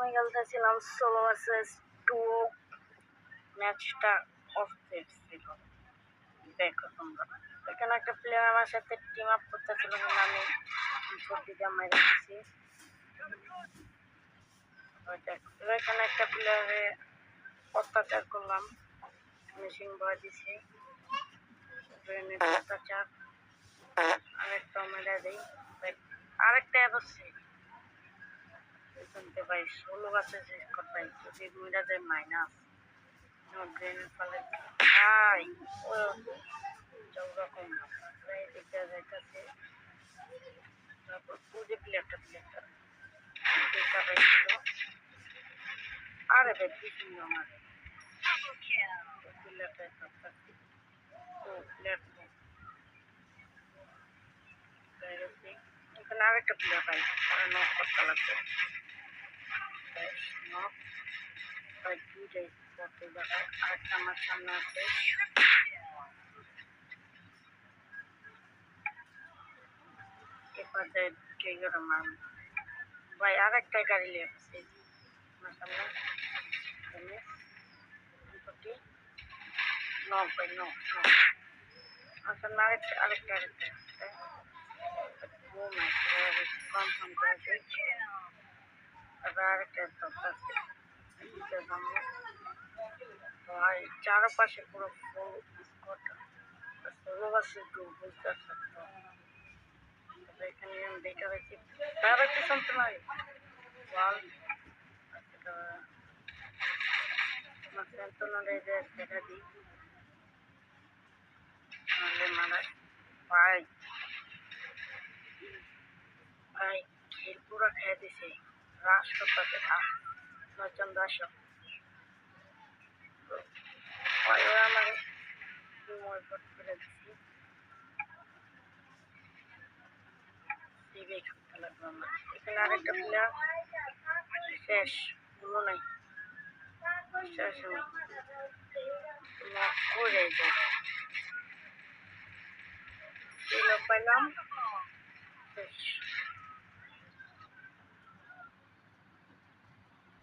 আমি খেলতেছিলাম solo versus duo. ম্যাচটা অস্থির ছিল, দেখো তোমরা। এখানে একটা প্লেয়ার আমার সাথে টিম আপ করতেছিল, কিন্তু আমি প্রতিটা মেরে দিছি। এখানে একটা প্লেয়ারে অত্যাচার করলাম, মেশিন বয় দিছি, ব্রেনের অত্যাচার। আরেকটা মেরে দিই, আরেকটা এসছে শুনতে পাই। ষোলো গাছে শেষ করতাই যদি মেরা যায় মাইনাস। ব্রেনের ফলে ভাই ওরকম দিকটা যাইতেছে। তারপর পুজো প্লেয়ারটা দেখা পাইছিল। আরে ভাই কি সুন্দর আমার প্লেয়ারটা করতেছি। ও প্লেয়ার এখানে আরেকটা প্লেয়ার পাই, নক করতে লাগবে। নক পাই দুইটাই করতে দেখায়। আরেকটা আমার সামনে আছে, এপাশে কে করে মার ভাই। আরেকটা গাড়ি লেগেছে আমার সামনে, নক ভাই নক নক। আমার সামনে আরেকটা ও মাই গড, কনফার্ম করেছি। তারপর আরেকটা আছে ভাই। চারপাশে পুরো ফুল স্কট, ষোলোবাসী একটু বুঝতে থাকতো। এখানে আমি দেখে রাখছি তার একটু শুনতে নাই ওয়াল দেখা দিই নাহলে মারা। ভাই ভাই খেল পুরো খেয়ে দিছে, রাস করতেছে। নয়জন রাস ভাই ওরা আমার করে দিচ্ছি। খেলতে লাগলো আমার। এখানে আরেকটা প্লেয়ার শেষ, কোনো নাই শেষ করে যায়। পাইলাম শেষ।